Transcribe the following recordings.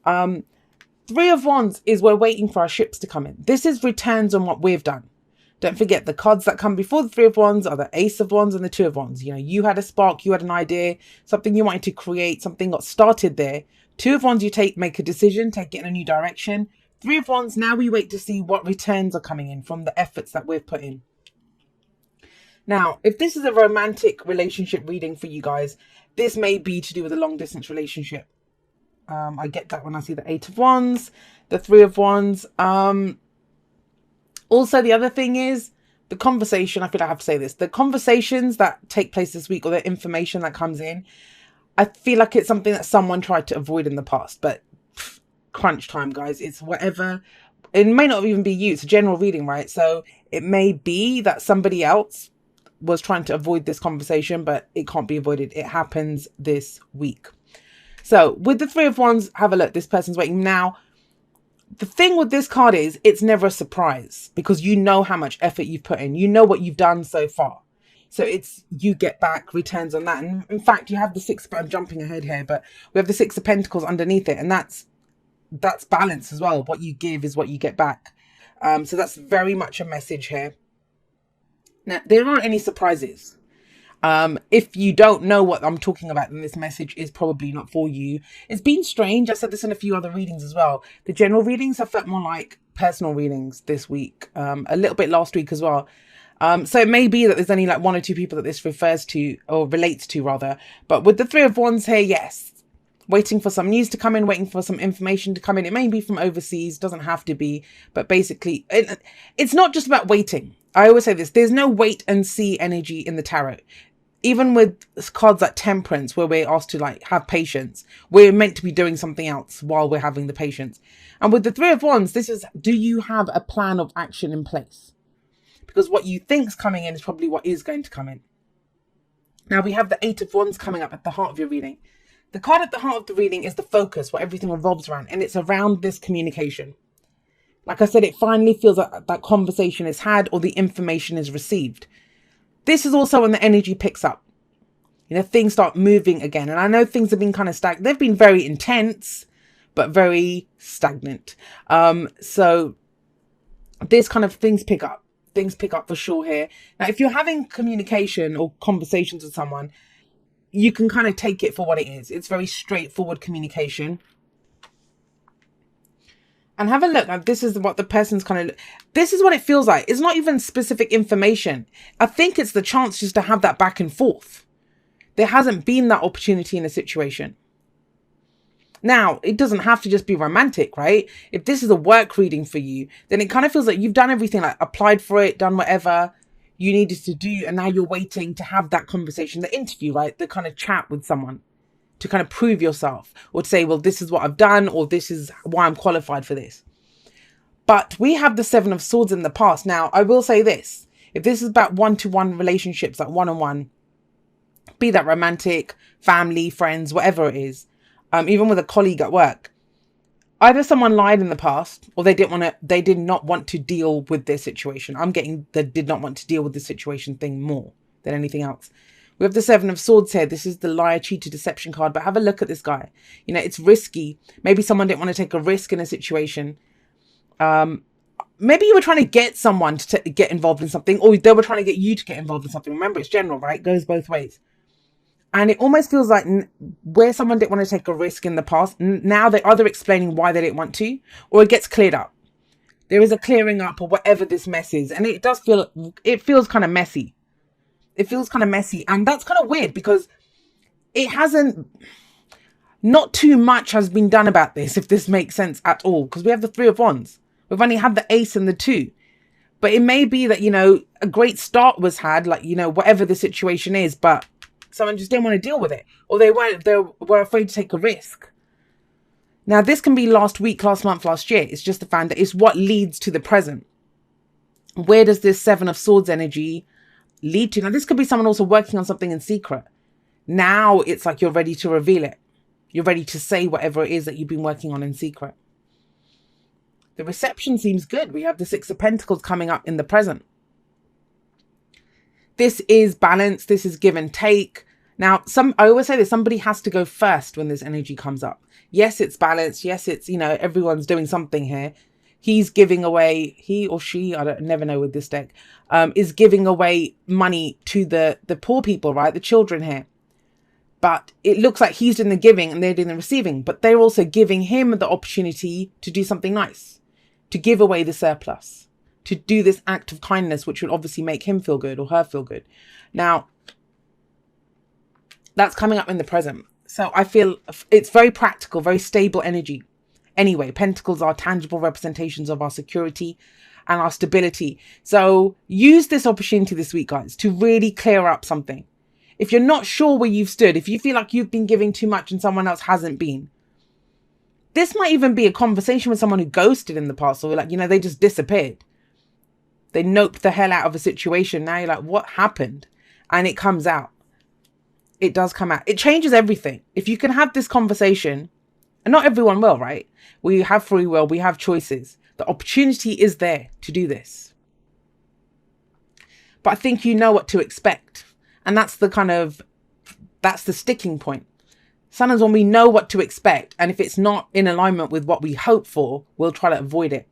Three of Wands is we're waiting for our ships to come in. This is returns on what we've done. Don't forget, the cards that come before the Three of Wands are the Ace of Wands and the Two of Wands. You know, you had a spark, you had an idea, something you wanted to create, something got started there. Two of Wands, you make a decision, take it in a new direction. Three of Wands, now we wait to see what returns are coming in from the efforts that we've put in. Now, if this is a romantic relationship reading for you guys, this may be to do with a long distance relationship. I get that when I see the Eight of Wands, the Three of Wands. Also, the other thing is the conversation. I feel I have to say this. The conversations that take place this week, or the information that comes in, I feel like it's something that someone tried to avoid in the past. But crunch time, guys. It's whatever. It may not even be you. It's a general reading, right? So it may be that somebody else was trying to avoid this conversation, but it can't be avoided. It happens this week. So with the Three of Wands, have a look. This person's waiting now. The thing with this card is it's never a surprise because you know how much effort you've put in. You know what you've done so far. So it's you get back returns on that. And in fact, you have the six, but I'm jumping ahead here, but we have the Six of Pentacles underneath it. And that's balance as well. What you give is what you get back. So that's very much a message here. Now, there aren't any surprises. If you don't know what I'm talking about, then this message is probably not for you. It's been strange. I said this in a few other readings as well. The general readings have felt more like personal readings this week, a little bit last week as well. So it may be that there's only like one or two people that this refers to, or relates to rather. But with the Three of Wands here, yes. Waiting for some news to come in, waiting for some information to come in. It may be from overseas, doesn't have to be. But basically, it's not just about waiting. I always say this. There's no wait and see energy in the tarot. Even with cards like Temperance, where we're asked to like have patience, we're meant to be doing something else while we're having the patience. And with the Three of Wands, this is, do you have a plan of action in place? Because what you think's coming in is probably what is going to come in. Now we have the Eight of Wands coming up at the heart of your reading. The card at the heart of the reading is the focus, what everything revolves around. And it's around this communication. Like I said, it finally feels like that conversation is had or the information is received. This is also when the energy picks up. You know, things start moving again. And I know things have been kind of stagnant. They've been very intense, but very stagnant. So this kind of things pick up. Things pick up for sure here. Now, if you're having communication or conversations with someone, you can kind of take it for what it is. It's very straightforward communication. And have a look. This is what the person's kind of... This is what it feels like. It's not even specific information. I think it's the chance just to have that back and forth. There hasn't been that opportunity in a situation. Now, it doesn't have to just be romantic, right? If this is a work reading for you, then it kind of feels like you've done everything, like applied for it, done whatever you needed to do, and now you're waiting to have that conversation, the interview, right? The kind of chat with someone to kind of prove yourself, or to say, well, this is what I've done, or this is why I'm qualified for this. But we have the Seven of Swords in the past. Now, I will say this. If this is about one-to-one relationships, like one-on-one, be that romantic, family, friends, whatever it is, even with a colleague at work, either someone lied in the past, or they did not want to deal with their situation. I'm getting the did not want to deal with the situation thing more than anything else. We have the Seven of Swords here. This is the liar, cheater, deception card. But have a look at this guy. You know, it's risky. Maybe someone didn't want to take a risk in a situation. Maybe you were trying to get someone to get involved in something, or they were trying to get you to get involved in something. Remember, it's general, right? It goes both ways. And it almost feels like where someone didn't want to take a risk in the past, now they're either explaining why they didn't want to, or it gets cleared up. There is a clearing up or whatever this mess is. And it feels kind of messy. It feels kind of messy. And that's kind of weird because not too much has been done about this, if this makes sense at all. Because we have the Three of Wands. We've only had the Ace and the Two. But it may be that, you know, a great start was had, like, you know, whatever the situation is, but someone just didn't want to deal with it. Or they were afraid to take a risk. Now, this can be last week, last month, last year. It's just the fact that it's what leads to the present. Where does this Seven of Swords energy lead to? Now, this could be someone also working on something in secret. Now it's like you're ready to reveal it. You're ready to say whatever it is that you've been working on in secret. The reception seems good. We have the Six of Pentacles coming up in the present. This is balance. This is give and take. Now, I always say this, somebody has to go first when this energy comes up. Yes, it's balanced. Yes, it's, everyone's doing something here. He's giving away, he or she, I never know with this deck, is giving away money to the poor people, right? The children here. But it looks like he's doing the giving and they're doing the receiving. But they're also giving him the opportunity to do something nice, to give away the surplus, to do this act of kindness, which would obviously make him feel good or her feel good. Now, that's coming up in the present. So I feel it's very practical, very stable energy. Anyway, pentacles are tangible representations of our security and our stability. So use this opportunity this week, guys, to really clear up something. If you're not sure where you've stood, if you feel like you've been giving too much and someone else hasn't been, this might even be a conversation with someone who ghosted in the past, or like, they just disappeared. They noped the hell out of a situation. Now you're like, what happened? And it comes out. It does come out. It changes everything. If you can have this conversation, and not everyone will, right? We have free will. We have choices. The opportunity is there to do this. But I think you know what to expect. And that's the sticking point. Sometimes when we know what to expect, and if it's not in alignment with what we hope for, we'll try to avoid it.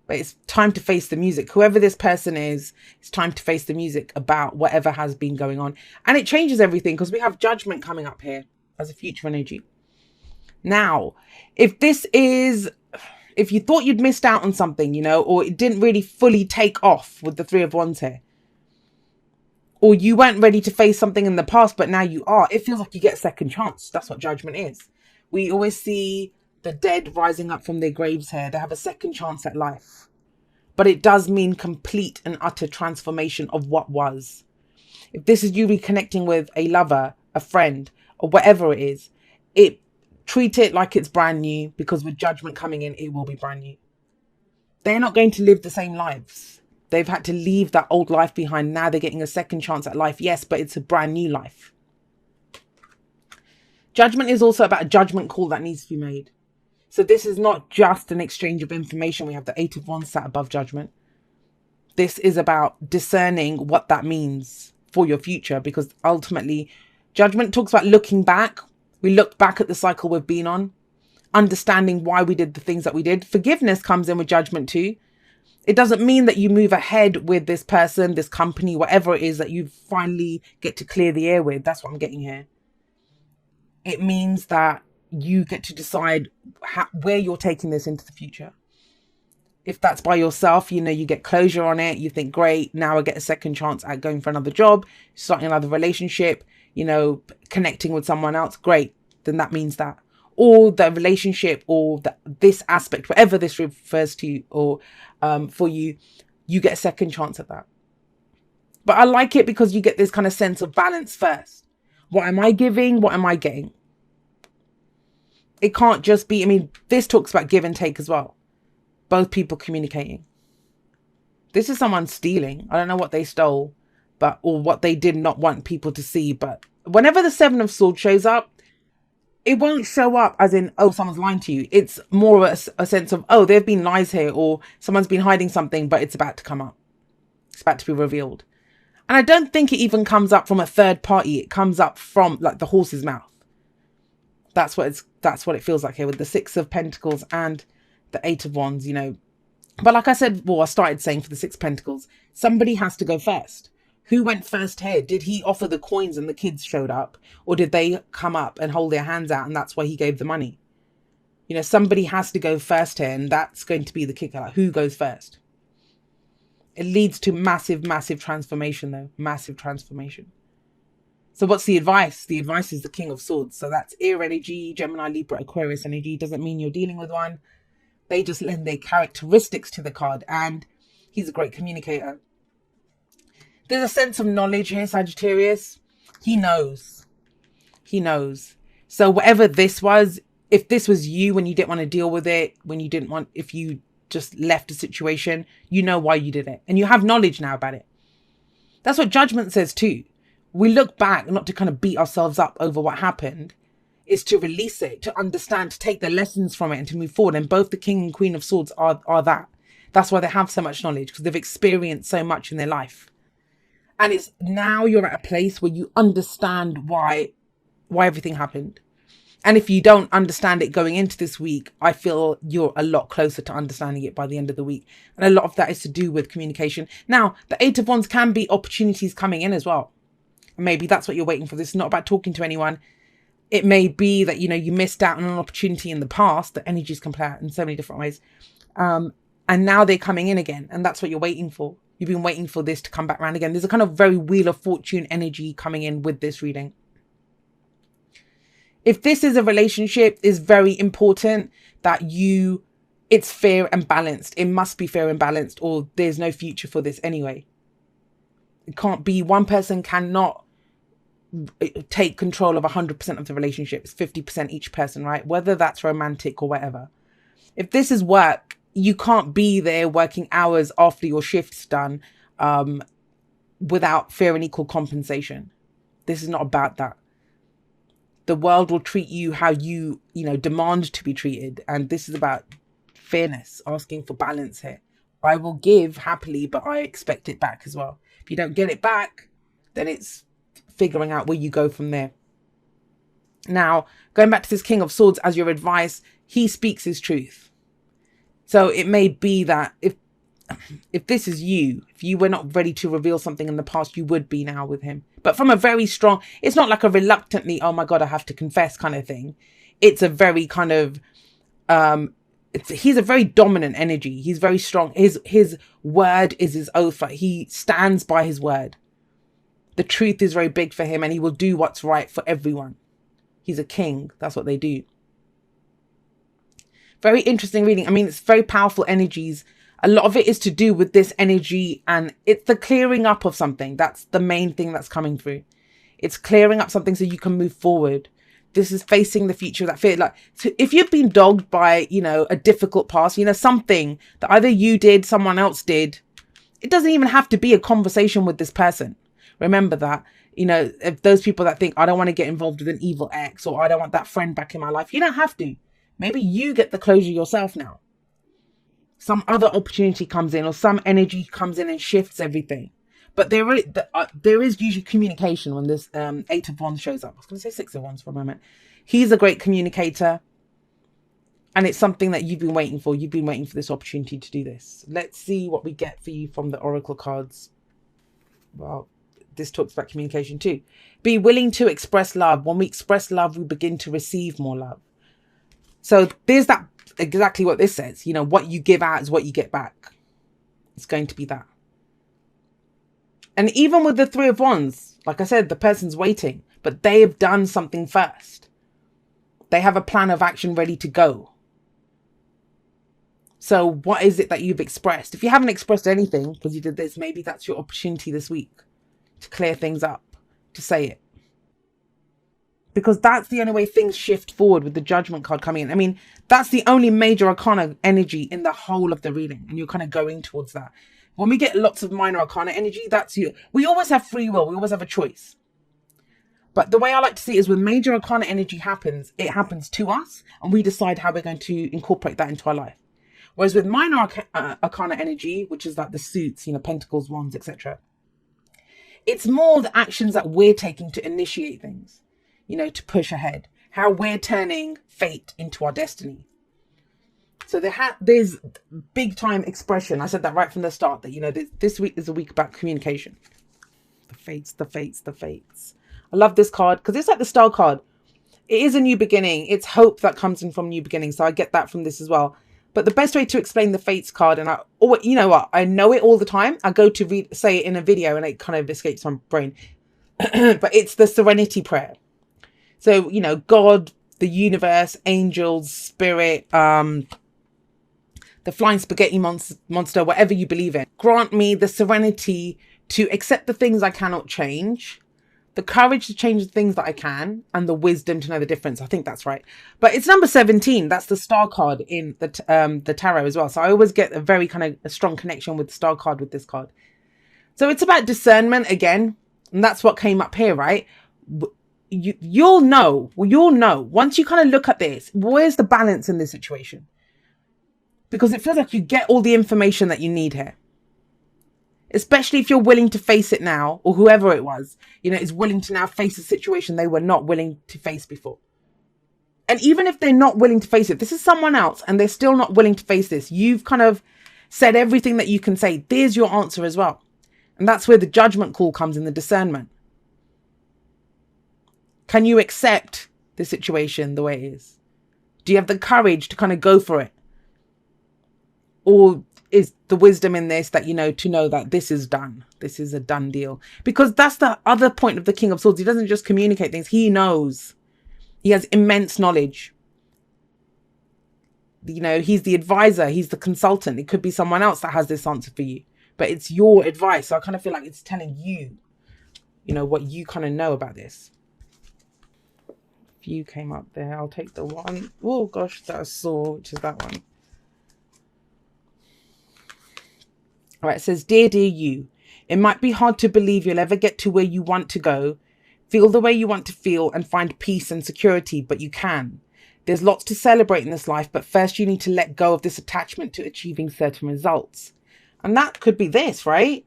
But it's time to face the music. Whoever this person is, it's time to face the music about whatever has been going on. And it changes everything because we have judgment coming up here as a future energy. Now, if you thought you'd missed out on something, or it didn't really fully take off with the Three of Wands here, or you weren't ready to face something in the past, but now you are, it feels like you get a second chance. That's what judgment is. We always see the dead rising up from their graves here. They have a second chance at life. But it does mean complete and utter transformation of what was. If this is you reconnecting with a lover, a friend, or whatever it is, treat it like it's brand new, because with judgment coming in, it will be brand new. They're not going to live the same lives. They've had to leave that old life behind. Now they're getting a second chance at life. Yes, but it's a brand new life. Judgment is also about a judgment call that needs to be made. So this is not just an exchange of information. We have the Eight of Wands sat above judgment. This is about discerning what that means for your future, because ultimately judgment talks about looking back. We look back at the cycle we've been on, understanding why we did the things that we did. Forgiveness comes in with judgment too. It doesn't mean that you move ahead with this person, this company, whatever it is that you finally get to clear the air with. That's what I'm getting here. It means that you get to decide where you're taking this into the future. If that's by yourself, you get closure on it. You think, great, now I get a second chance at going for another job, starting another relationship, connecting with someone else. Great. Then that means that. Or the relationship, or this aspect, whatever this refers to, or for you, you get a second chance at that. But I like it because you get this kind of sense of balance first. What am I giving? What am I getting? It can't just be, this talks about give and take as well. Both people communicating. This is someone stealing. I don't know what they stole, or what they did not want people to see. But whenever the Seven of Swords shows up, it won't show up as in, oh, someone's lying to you. It's more of a sense of, oh, there have been lies here, or someone's been hiding something, but it's about to come up. It's about to be revealed. And I don't think it even comes up from a third party. It comes up from like the horse's mouth. That's what it feels like here with the Six of Pentacles and the Eight of Wands, But like I said, I started saying for the Six of Pentacles, somebody has to go first. Who went first here? Did he offer the coins and the kids showed up? Or did they come up and hold their hands out and that's why he gave the money? Somebody has to go first here, and that's going to be the kicker. Like, who goes first? It leads to massive, massive transformation though. Massive transformation. So what's the advice? The advice is the King of Swords. So that's air energy, Gemini, Libra, Aquarius energy. Doesn't mean you're dealing with one. They just lend their characteristics to the card, and he's a great communicator. There's a sense of knowledge here, Sagittarius. He knows. He knows. So whatever this was, if this was you when you didn't want to deal with it, if you just left a situation, you know why you did it. And you have knowledge now about it. That's what judgment says too. We look back, not to kind of beat ourselves up over what happened. It's to release it, to understand, to take the lessons from it and to move forward. And both the King and Queen of Swords are that. That's why they have so much knowledge, because they've experienced so much in their life. And it's now you're at a place where you understand why everything happened. And if you don't understand it going into this week, I feel you're a lot closer to understanding it by the end of the week. And a lot of that is to do with communication. Now, the Eight of Wands can be opportunities coming in as well. And maybe that's what you're waiting for. This is not about talking to anyone. It may be that, you know, you missed out on an opportunity in the past. The energies can play out in so many different ways. And now they're coming in again. And that's what you're waiting for. You've been waiting for this to come back around again. There's a kind of very Wheel of Fortune energy coming in with this reading. If this is a relationship, it's very important that it's fair and balanced. It must be fair and balanced, or there's no future for this anyway. It can't be, one person cannot take control of 100% of the relationship. It's 50% each person, right? Whether that's romantic or whatever. If this is work, you can't be there working hours after your shift's done without fair and equal compensation. This is not about that. The world will treat you how you demand to be treated. And this is about fairness, asking for balance here. I will give happily, but I expect it back as well. If you don't get it back, then it's figuring out where you go from there. Now, going back to this King of Swords as your advice, he speaks his truth. So it may be that if this is you, if you were not ready to reveal something in the past, you would be now with him. But from a very strong, it's not like a reluctantly, oh my God, I have to confess kind of thing. It's a very kind of, he's a very dominant energy. He's very strong. His word is his oath. Like, he stands by his word. The truth is very big for him, and he will do what's right for everyone. He's a king. That's what they do. Very interesting reading. I mean, it's very powerful energies. A lot of it is to do with this energy, and it's the clearing up of something. That's the main thing that's coming through. It's clearing up something so you can move forward. This is facing the future, that fear. Like, so if you've been dogged by, a difficult past, something that either you did, someone else did, it doesn't even have to be a conversation with this person. Remember that, if those people that think, I don't want to get involved with an evil ex, or I don't want that friend back in my life, you don't have to. Maybe you get the closure yourself now. Some other opportunity comes in, or some energy comes in and shifts everything. But there is usually communication when this Eight of Wands shows up. I was going to say Six of Wands for a moment. He's a great communicator. And it's something that you've been waiting for. You've been waiting for this opportunity to do this. Let's see what we get for you from the Oracle cards. Well, this talks about communication too. Be willing to express love. When we express love, we begin to receive more love. So there's that, exactly what this says. What you give out is what you get back. It's going to be that. And even with the Three of Wands, like I said, the person's waiting, but they have done something first. They have a plan of action ready to go. So what is it that you've expressed? If you haven't expressed anything because you did this, maybe that's your opportunity this week to clear things up, to say it. Because that's the only way things shift forward with the Judgment card coming in. I mean, that's the only major arcana energy in the whole of the reading. And you're kind of going towards that. When we get lots of minor arcana energy, that's you. We always have free will. We always have a choice. But the way I like to see it is when major arcana energy happens, it happens to us. And we decide how we're going to incorporate that into our life. Whereas with minor arcana energy, which is like the suits, pentacles, wands, etc. It's more the actions that we're taking to initiate things. To push ahead, how we're turning fate into our destiny. So there's big time expression. I said that right from the start that, this week is a week about communication. The fates, the fates, the fates. I love this card because it's like the star card. It is a new beginning. It's hope that comes in from new beginning. So I get that from this as well. But the best way to explain the fates card, and I know it all the time. I go to say it in a video and it kind of escapes my brain. But it's the serenity prayer. So, God, the universe, angels, spirit, the flying spaghetti monster, whatever you believe in. Grant me the serenity to accept the things I cannot change, the courage to change the things that I can, and the wisdom to know the difference. I think that's right. But it's number 17. That's the star card in the tarot as well. So I always get a very kind of a strong connection with the star card with this card. So it's about discernment again. And that's what came up here, right? You'll know once you kind of look at this, where's the balance in this situation? Because it feels like you get all the information that you need here. especially if you're willing to face it now, or whoever it was, is willing to now face a situation they were not willing to face before. And even if they're not willing to face it, this is someone else and they're still not willing to face this. You've kind of said everything that you can say. There's your answer as well. And that's where the judgment call comes in, the discernment. Can you accept the situation the way it is? Do you have the courage to kind of go for it? Or is the wisdom in this that, to know that this is done. This is a done deal. Because that's the other point of the King of Swords. He doesn't just communicate things. He knows. He has immense knowledge. He's the advisor. He's the consultant. It could be someone else that has this answer for you. But it's your advice. So I kind of feel like it's telling you, what you kind of know about this. If you came up there, I'll take the one. Oh, gosh, that I saw, which is that one. All right, it says, dear you, it might be hard to believe you'll ever get to where you want to go, feel the way you want to feel, and find peace and security, but you can. There's lots to celebrate in this life, but first you need to let go of this attachment to achieving certain results. And that could be this, right?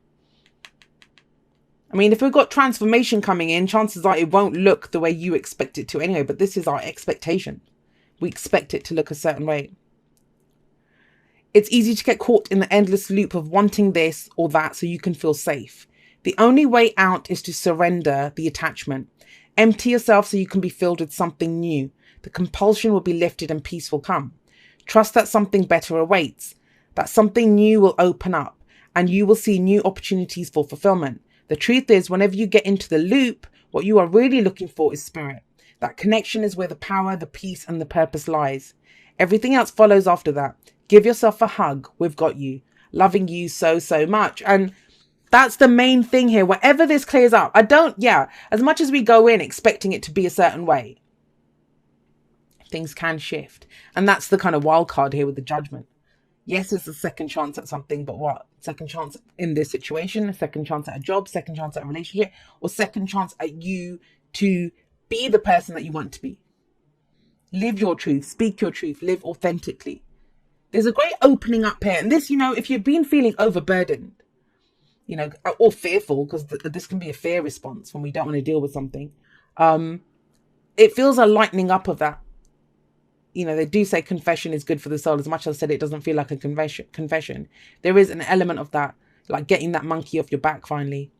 I mean, if we've got transformation coming in, chances are it won't look the way you expect it to anyway, but this is our expectation. We expect it to look a certain way. It's easy to get caught in the endless loop of wanting this or that so you can feel safe. The only way out is to surrender the attachment. Empty yourself so you can be filled with something new. The compulsion will be lifted and peace will come. Trust that something better awaits, that something new will open up and you will see new opportunities for fulfillment. The truth is, whenever you get into the loop, what you are really looking for is spirit. That connection is where the power, the peace and the purpose lies. Everything else follows after that. Give yourself a hug. We've got you. Loving you so, so much. And that's the main thing here. Whatever this clears up, as much as we go in expecting it to be a certain way, things can shift. And that's the kind of wild card here with the judgment. Yes, it's a second chance at something, but what? Second chance in this situation, a second chance at a job, second chance at a relationship, or second chance at you to be the person that you want to be. Live your truth, speak your truth, live authentically. There's a great opening up here. And this, if you've been feeling overburdened, or fearful, because this can be a fear response when we don't want to deal with something. It feels a lightening up of that. They do say confession is good for the soul. As much as I said it doesn't feel like a confession. There is an element of that, like getting that monkey off your back finally.